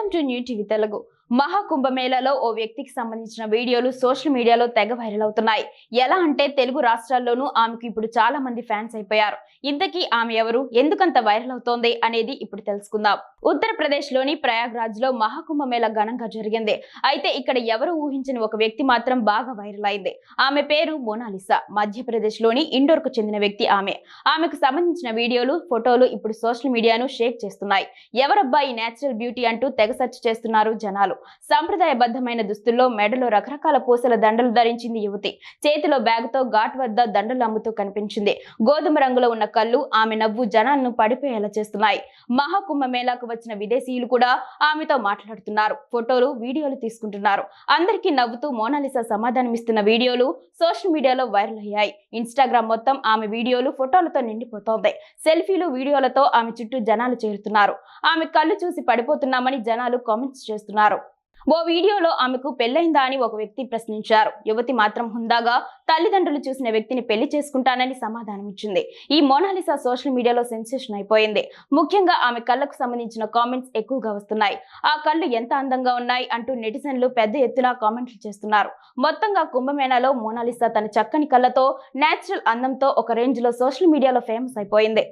Welcome to new TV Telugu. మహాకుంభమేళాలో ఓ వ్యక్తికి సంబంధించిన వీడియోలు సోషల్ మీడియాలో తెగ వైరల్ అవుతున్నాయి. ఎలా అంటే తెలుగు రాష్ట్రాల్లోనూ ఆమెకు ఇప్పుడు చాలా మంది ఫ్యాన్స్ అయిపోయారు. ఇంతకీ ఆమె ఎవరు, ఎందుకంత వైరల్ అవుతోంది అనేది ఇప్పుడు తెలుసుకుందాం. ఉత్తరప్రదేశ్ లోని ప్రయాగ్రాజ్ లో మహాకుంభమేళా ఘనంగా జరిగింది. అయితే ఇక్కడ ఎవరు ఊహించని ఒక వ్యక్తి మాత్రం బాగా వైరల్ అయింది. ఆమె పేరు మోనాలిసా. మధ్యప్రదేశ్ లోని ఇండోర్ కు చెందిన వ్యక్తి ఆమెకు సంబంధించిన వీడియోలు, ఫోటోలు ఇప్పుడు సోషల్ మీడియాను షేక్ చేస్తున్నాయి. ఎవరబ్బా ఈ నేచురల్ బ్యూటీ అంటూ తెగ సెర్చ్ చేస్తున్నారు జనాలు. సంప్రదాయబద్ధమైన దుస్తుల్లో మెడలో రకరకాల పూసల దండలు ధరించింది యువతి. చేతిలో బ్యాగుతో ఘాట్ వద్ద దండలు అమ్ముతూ కనిపించింది. గోధుమ రంగులో ఉన్న కళ్ళు, ఆమె నవ్వు జనాలను పడిపోయేలా చేస్తున్నాయి. మహాకుంభమేళాకు వచ్చిన విదేశీయులు కూడా ఆమెతో మాట్లాడుతున్నారు, ఫోటోలు, వీడియోలు తీసుకుంటున్నారు. అందరికీ నవ్వుతూ మోనాలిసా సమాధానమిస్తున్న వీడియోలు సోషల్ మీడియాలో వైరల్ అయ్యాయి. ఇన్స్టాగ్రామ్ మొత్తం ఆమె వీడియోలు, ఫోటోలతో నిండిపోతోంది. సెల్ఫీలు, వీడియోలతో ఆమె చుట్టూ జనాలు చేరుతున్నారు. ఆమె కళ్ళు చూసి పడిపోతున్నామని జనాలు కామెంట్స్ చేస్తున్నారు. ఓ వీడియోలో ఆమెకు పెళ్లైందా అని ఒక వ్యక్తి ప్రశ్నించారు. యువతి మాత్రం హుందాగా తల్లిదండ్రులు చూసిన వ్యక్తిని పెళ్లి చేసుకుంటానని సమాధానమిచ్చింది. ఈ మోనాలిసా సోషల్ మీడియాలో సెన్సేషన్ అయిపోయింది. ముఖ్యంగా ఆమె కళ్ళకు సంబంధించిన కామెంట్స్ ఎక్కువగా వస్తున్నాయి. ఆ కళ్ళు ఎంత అందంగా ఉన్నాయి అంటూ నెటిజన్లు పెద్ద ఎత్తున కామెంట్లు చేస్తున్నారు. మొత్తంగా కుంభమేళాలో మోనాలిసా తన చక్కని కళ్ళతో, నేచురల్ అందంతో ఒక రేంజ్ లో సోషల్ మీడియాలో ఫేమస్ అయిపోయింది.